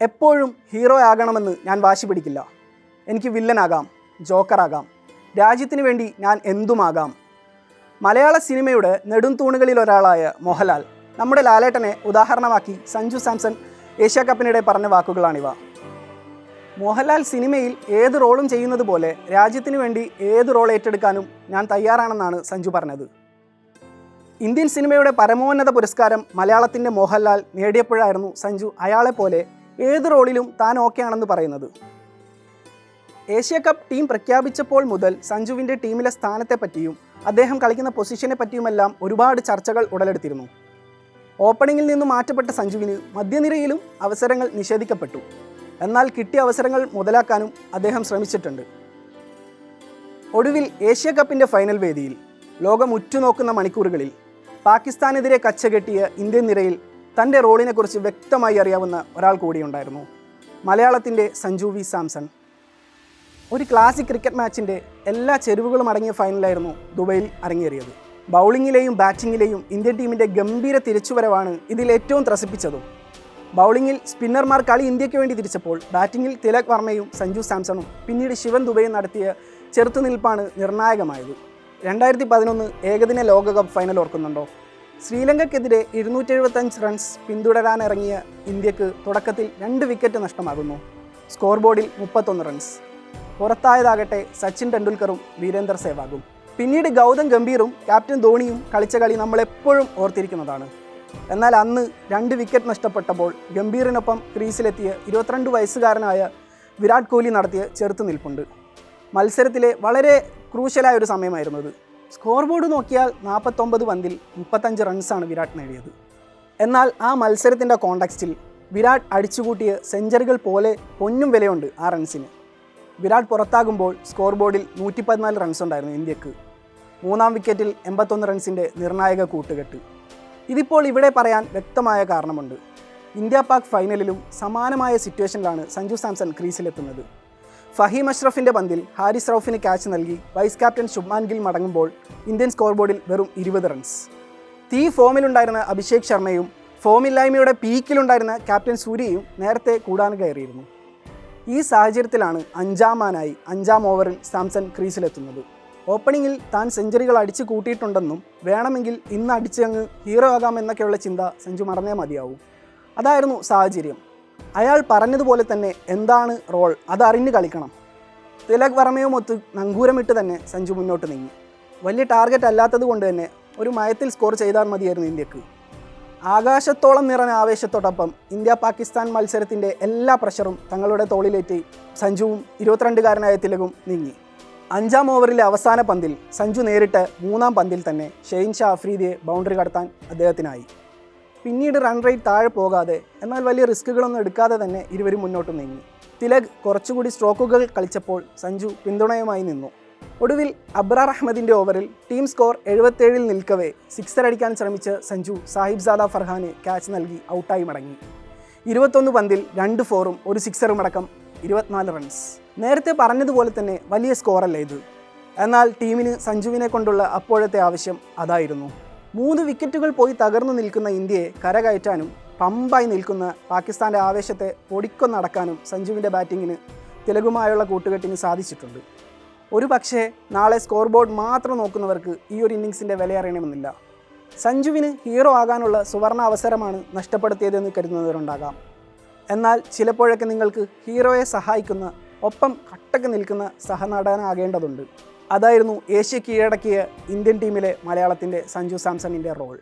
എപ്പോഴും ഹീറോ ആകണമെന്ന് ഞാൻ വാശി പിടിക്കില്ല. എനിക്ക് വില്ലനാകാം, ജോക്കറാകാം, രാജ്യത്തിന് വേണ്ടി ഞാൻ എന്തുമാകാം. മലയാള സിനിമയുടെ നെടും തൂണുകളിൽ ഒരാളായ മോഹൻലാൽ നമ്മുടെ ലാലേട്ടനെ ഉദാഹരണമാക്കി സഞ്ജു സാംസൺ ഏഷ്യ കപ്പിനിടെ പറഞ്ഞ വാക്കുകളാണിവ. മോഹൻലാൽ സിനിമയിൽ ഏത് റോളും ചെയ്യുന്നത് പോലെ രാജ്യത്തിന് വേണ്ടി ഏത് റോൾ ഏറ്റെടുക്കാനും ഞാൻ തയ്യാറാണെന്നാണ് സഞ്ജു പറഞ്ഞത്. ഇന്ത്യൻ സിനിമയുടെ പരമോന്നത പുരസ്കാരം മലയാളത്തിൻ്റെ മോഹൻലാൽ നേടിയപ്പോഴായിരുന്നു സഞ്ജു അയാളെപ്പോലെ ഏത് റോളിലും താൻ ഓക്കെ ആണെന്ന് പറയുന്നത്. ഏഷ്യ കപ്പ് ടീം പ്രഖ്യാപിച്ചപ്പോൾ മുതൽ സഞ്ജുവിൻ്റെ ടീമിലെ സ്ഥാനത്തെപ്പറ്റിയും അദ്ദേഹം കളിക്കുന്ന പൊസിഷനെ പറ്റിയുമെല്ലാം ഒരുപാട് ചർച്ചകൾ ഉടലെടുത്തിരുന്നു. ഓപ്പണിങ്ങിൽ നിന്നും മാറ്റപ്പെട്ട സഞ്ജുവിന് മധ്യനിരയിലും അവസരങ്ങൾ നിഷേധിക്കപ്പെട്ടു. എന്നാൽ കിട്ടിയ അവസരങ്ങൾ മുതലാക്കാനും അദ്ദേഹം ശ്രമിച്ചിട്ടുണ്ട്. ഒടുവിൽ ഏഷ്യ കപ്പിൻ്റെ ഫൈനൽ വേദിയിൽ ലോകം ഉറ്റുനോക്കുന്ന മണിക്കൂറുകളിൽ പാകിസ്ഥാനെതിരെ കച്ചകെട്ടിയ ഇന്ത്യൻ നിരയിൽ തൻ്റെ റോളിനെക്കുറിച്ച് വ്യക്തമായി അറിയാവുന്ന ഒരാൾ കൂടിയുണ്ടായിരുന്നു. മലയാളത്തിൻ്റെ സഞ്ജു വി സാംസൺ. ഒരു ക്ലാസിക് ക്രിക്കറ്റ് മാച്ചിൻ്റെ എല്ലാ ചെരുവുകളും അടങ്ങിയ ഫൈനലായിരുന്നു ദുബൈയിൽ അരങ്ങേറിയത്. ബൗളിങ്ങിലെയും ബാറ്റിങ്ങിലെയും ഇന്ത്യൻ ടീമിൻ്റെ ഗംഭീര തിരിച്ചുവരവാണ് ഇതിൽ ഏറ്റവും ത്രസിപ്പിച്ചതും. ബൗളിങ്ങിൽ സ്പിന്നർമാർ കളി ഇന്ത്യക്ക് വേണ്ടി തിരിച്ചപ്പോൾ ബാറ്റിങ്ങിൽ തിലക് വർമ്മയും സഞ്ജു സാംസണും പിന്നീട് ശിവൻ ദുബൈയും നടത്തിയ ചെറുത്തുനിൽപ്പാണ് നിർണായകമായത്. 2011 ഏകദിന ലോകകപ്പ് ഫൈനൽ ഓർക്കുന്നുണ്ടോ? ശ്രീലങ്കയ്ക്കെതിരെ 275 റൺസ് പിന്തുടരാനിറങ്ങിയ ഇന്ത്യക്ക് തുടക്കത്തിൽ 2 വിക്കറ്റ് നഷ്ടമാകുന്നു. സ്കോർ ബോർഡിൽ 31 റൺസ്. പുറത്തായതാകട്ടെ സച്ചിൻ ടെണ്ടുൽക്കറും വീരേന്ദർ സേവാഗും. പിന്നീട് ഗൗതം ഗംഭീറും ക്യാപ്റ്റൻ ധോണിയും കളിച്ച കളി നമ്മളെപ്പോഴും ഓർത്തിരിക്കുന്നതാണ്. എന്നാൽ അന്ന് 2 വിക്കറ്റ് നഷ്ടപ്പെട്ടപ്പോൾ ഗംഭീറിനൊപ്പം ക്രീസിലെത്തിയ 22 വയസ്സുകാരനായ വിരാട് കോഹ്ലി നടത്തിയ ചെറുത്തുനിൽപ്പുണ്ട്. മത്സരത്തിലെ വളരെ ക്രൂഷ്യലായ ഒരു സമയമായിരുന്നത്. സ്കോർ ബോർഡ് നോക്കിയാൽ 49 പന്തിൽ 35 റൺസാണ് വിരാട് നേടിയത്. എന്നാൽ ആ മത്സരത്തിൻ്റെ കോണ്ടെക്സ്റ്റിൽ വിരാട് അടിച്ചുകൂട്ടിയ സെഞ്ചറികൾ പോലെ പൊന്നും വിലയുണ്ട് ആ റൺസിന്. വിരാട് പുറത്താകുമ്പോൾ സ്കോർ ബോർഡിൽ 114 റൺസ് ഉണ്ടായിരുന്നു ഇന്ത്യക്ക്. 3-ാം വിക്കറ്റിൽ 81 റൺസിൻ്റെ നിർണായക കൂട്ടുകെട്ട്. ഇതിപ്പോൾ ഇവിടെ പറയാൻ വ്യക്തമായ കാരണമുണ്ട്. ഇന്ത്യ പാക് ഫൈനലിലും സമാനമായ സിറ്റുവേഷനിലാണ് സഞ്ജു സാംസൺ ക്രീസിലെത്തുന്നത്. ഫഹീം അഷ്റഫിൻ്റെ പന്തിൽ ഹാരിസ് റൌഫിന് ക്യാച്ച് നൽകി വൈസ് ക്യാപ്റ്റൻ ശുഭ്മാൻ ഗിൽ മടങ്ങുമ്പോൾ ഇന്ത്യൻ സ്കോർ ബോർഡിൽ വെറും 20 റൺസ്. ഫോമിലുണ്ടായിരുന്ന അഭിഷേക് ശർമ്മയും ഫോമില്ലായ്മയുടെ പീക്കിലുണ്ടായിരുന്ന ക്യാപ്റ്റൻ സൂര്യയും നേരത്തെ കൂടാൻ കയറിയിരുന്നു. ഈ സാഹചര്യത്തിലാണ് 5-ാം ഓവറിൽ സാംസൺ ക്രീസിലെത്തുന്നത്. ഓപ്പണിങ്ങിൽ താൻ സെഞ്ചുറികൾ അടിച്ചു കൂട്ടിയിട്ടുണ്ടെന്നും വേണമെങ്കിൽ ഇന്ന് അടിച്ചങ്ങ് ഹീറോ ആകാമെന്നൊക്കെയുള്ള ചിന്ത സഞ്ജു മറന്നേ മതിയാവും. അതായിരുന്നു സാഹചര്യം. അയാൾ പറഞ്ഞതുപോലെ തന്നെ എന്താണ് റോൾ അതറിഞ്ഞ് കളിക്കണം. തിലക് വർമ്മയുമൊത്ത് നങ്കൂരമിട്ട് തന്നെ സഞ്ജു മുന്നോട്ട് നീങ്ങി. വലിയ ടാർഗറ്റ് അല്ലാത്തത് കൊണ്ട് തന്നെ ഒരു മയത്തിൽ സ്കോർ ചെയ്താൽ മതിയായിരുന്നു ഇന്ത്യക്ക്. ആകാശത്തോളം നിറഞ്ഞ ആവേശത്തോടൊപ്പം ഇന്ത്യ പാകിസ്ഥാൻ മത്സരത്തിൻ്റെ എല്ലാ പ്രഷറും തങ്ങളുടെ തോളിലേറ്റി സഞ്ജുവും 22-കാരനായ തിലകും നീങ്ങി. 5-ാം ഓവറിലെ അവസാന പന്തിൽ സഞ്ജു നേരിട്ട് 3-ാം പന്തിൽ തന്നെ ഷെയ്ൻ ഷാ അഫ്രീദിയെ ബൗണ്ടറി കടത്താൻ അദ്ദേഹത്തിനായി. പിന്നീട് റൺ റേറ്റ് താഴെ പോകാതെ എന്നാൽ വലിയ റിസ്കുകളൊന്നും എടുക്കാതെ തന്നെ ഇരുവരും മുന്നോട്ട് നീങ്ങി. തിലക് കുറച്ചുകൂടി സ്ട്രോക്കുകൾ കളിച്ചപ്പോൾ സഞ്ജു പിന്തുണയുമായി നിന്നു. ഒടുവിൽ അബ്രാർ അഹമ്മദിൻ്റെ ഓവറിൽ ടീം സ്കോർ 77-ൽ നിൽക്കവേ സിക്സർ അടിക്കാൻ ശ്രമിച്ച് സഞ്ജു സാഹിബ്സാദ ഫർഹാന് ക്യാച്ച് നൽകി ഔട്ടായി മടങ്ങി. 21 പന്തിൽ 2 ഫോറും 1 സിക്സറും അടക്കം 24 റൺസ്. നേരത്തെ പറഞ്ഞതുപോലെ തന്നെ വലിയ സ്കോറല്ല ഇത്. എന്നാൽ ടീമിന് സഞ്ജുവിനെ കൊണ്ടുള്ള അപ്പോഴത്തെ ആവശ്യം അതായിരുന്നു. 3 വിക്കറ്റുകൾ പോയി തകർന്നു നിൽക്കുന്ന ഇന്ത്യയെ കരകയറ്റാനും പമ്പായി നിൽക്കുന്ന പാകിസ്ഥാൻ്റെ ആവേശത്തെ പൊടിക്കൊന്നടക്കാനും സഞ്ജുവിൻ്റെ ബാറ്റിങ്ങിന് തിലകുമായുള്ള കൂട്ടുകെട്ടിന് സാധിച്ചിട്ടുണ്ട്. ഒരു പക്ഷേ നാളെ സ്കോർ ബോർഡ് മാത്രം നോക്കുന്നവർക്ക് ഈ ഒരു ഇന്നിങ്സിൻ്റെ വില അറിയണമെന്നില്ല. സഞ്ജുവിന് ഹീറോ ആകാനുള്ള സുവർണ അവസരമാണ് നഷ്ടപ്പെടുത്തിയതെന്ന് കരുതുന്നവരുണ്ടാകാം. എന്നാൽ ചിലപ്പോഴൊക്കെ നിങ്ങൾക്ക് ഹീറോയെ സഹായിക്കുന്ന ഒപ്പം കട്ടക്ക് നിൽക്കുന്ന സഹനടനാകേണ്ടതുണ്ട്. അതായിരുന്നു ഏഷ്യ കീഴടക്കിയ ഇന്ത്യൻ ടീമിലെ മലയാളത്തിൻ്റെ സഞ്ജു സാംസണിൻ്റെ റോൾ.